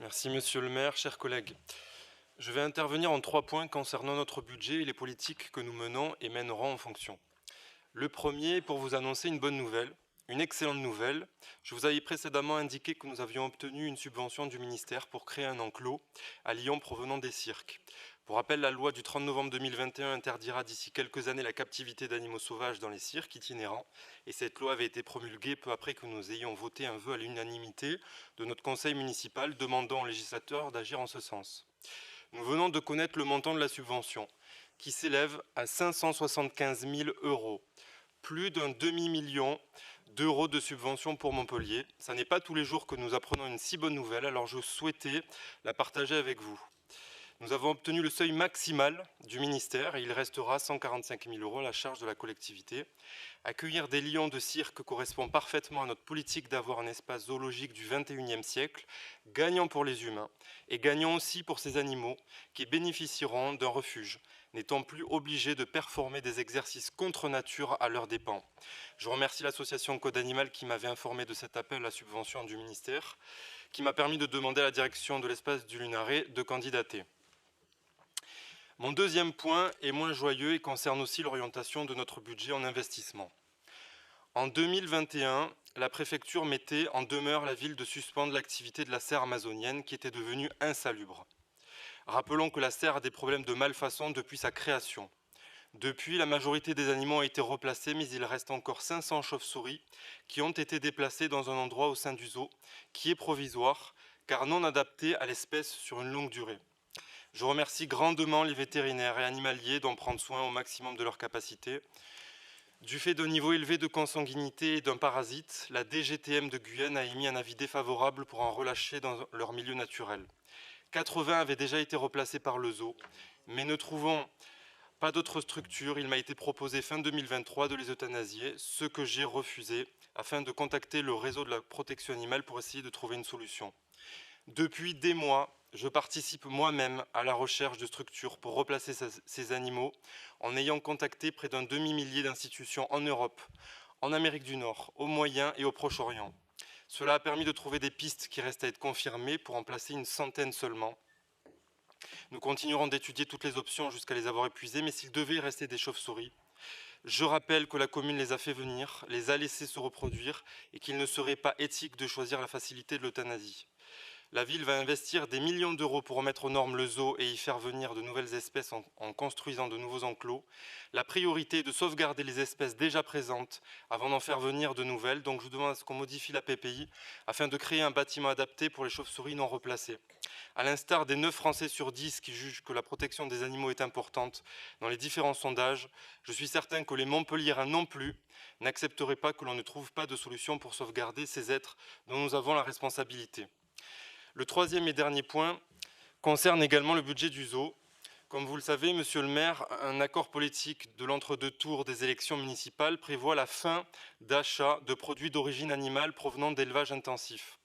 Merci Monsieur le maire, chers collègues. Je vais intervenir en 3 points concernant notre budget et les politiques que nous menons et mènerons en fonction. Le premier est pour vous annoncer une bonne nouvelle, une excellente nouvelle. Je vous avais précédemment indiqué que nous avions obtenu une subvention du ministère pour créer un enclos à Lyon provenant des cirques. Pour rappel, la loi du 30 novembre 2021 interdira d'ici quelques années la captivité d'animaux sauvages dans les cirques itinérants, et cette loi avait été promulguée peu après que nous ayons voté un vœu à l'unanimité de notre conseil municipal demandant aux législateurs d'agir en ce sens. Nous venons de connaître le montant de la subvention, qui s'élève à 575 000 €. Plus d'un demi-million d'euros de subvention pour Montpellier. Ça n'est pas tous les jours que nous apprenons une si bonne nouvelle, alors je souhaitais la partager avec vous. Nous avons obtenu le seuil maximal du ministère et il restera 145 000 € à la charge de la collectivité. Accueillir des lions de cirque correspond parfaitement à notre politique d'avoir un espace zoologique du XXIe siècle, gagnant pour les humains et gagnant aussi pour ces animaux qui bénéficieront d'un refuge, n'étant plus obligés de performer des exercices contre nature à leurs dépens. Je remercie l'association Code Animal qui m'avait informé de cet appel à subvention du ministère, qui m'a permis de demander à la direction de l'espace du Lunaret de candidater. Mon deuxième point est moins joyeux et concerne aussi l'orientation de notre budget en investissement. En 2021, la préfecture mettait en demeure la ville de suspendre l'activité de la serre amazonienne qui était devenue insalubre. Rappelons que la serre a des problèmes de malfaçon depuis sa création. Depuis, la majorité des animaux a été replacés, mais il reste encore 500 chauves-souris qui ont été déplacées dans un endroit au sein du zoo qui est provisoire, car non adapté à l'espèce sur une longue durée. Je remercie grandement les vétérinaires et animaliers d'en prendre soin au maximum de leur capacité. Du fait d'un niveau élevé de consanguinité et d'un parasite, la DGTM de Guyane a émis un avis défavorable pour en relâcher dans leur milieu naturel. 80 avaient déjà été replacés par le zoo, mais ne trouvant pas d'autre structure, il m'a été proposé fin 2023 de les euthanasier, ce que j'ai refusé, afin de contacter le réseau de la protection animale pour essayer de trouver une solution. Depuis des mois, je participe moi-même à la recherche de structures pour replacer ces animaux en ayant contacté près d'un demi-millier d'institutions en Europe, en Amérique du Nord, au Moyen et au Proche-Orient. Cela a permis de trouver des pistes qui restent à être confirmées pour en placer une centaine seulement. Nous continuerons d'étudier toutes les options jusqu'à les avoir épuisées, mais s'il devait rester des chauves-souris, je rappelle que la commune les a fait venir, les a laissés se reproduire et qu'il ne serait pas éthique de choisir la facilité de l'euthanasie. La ville va investir des millions d'euros pour remettre aux normes le zoo et y faire venir de nouvelles espèces en construisant de nouveaux enclos. La priorité est de sauvegarder les espèces déjà présentes avant d'en faire venir de nouvelles. Donc je vous demande à ce qu'on modifie la PPI afin de créer un bâtiment adapté pour les chauves-souris non replacées. À l'instar des 9 Français sur 10 qui jugent que la protection des animaux est importante dans les différents sondages, je suis certain que les Montpelliérains non plus n'accepteraient pas que l'on ne trouve pas de solution pour sauvegarder ces êtres dont nous avons la responsabilité. Le troisième et dernier point concerne également le budget du zoo. Comme vous le savez, monsieur le maire, un accord politique de l'entre-deux tours des élections municipales prévoit la fin d'achat de produits d'origine animale provenant d'élevage intensif.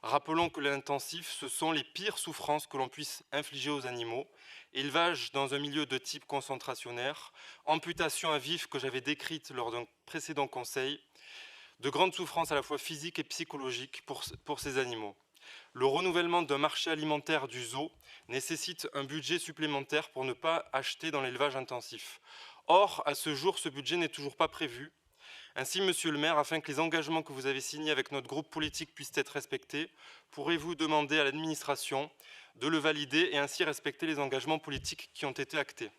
Rappelons que l'intensif, ce sont les pires souffrances que l'on puisse infliger aux animaux. Élevage dans un milieu de type concentrationnaire, amputation à vif que j'avais décrite lors d'un précédent conseil, de grandes souffrances à la fois physiques et psychologiques pour ces animaux. Le renouvellement d'un marché alimentaire du zoo nécessite un budget supplémentaire pour ne pas acheter dans l'élevage intensif. Or, à ce jour, ce budget n'est toujours pas prévu. Ainsi, monsieur le maire, afin que les engagements que vous avez signés avec notre groupe politique puissent être respectés, pourrez-vous demander à l'administration de le valider et ainsi respecter les engagements politiques qui ont été actés ?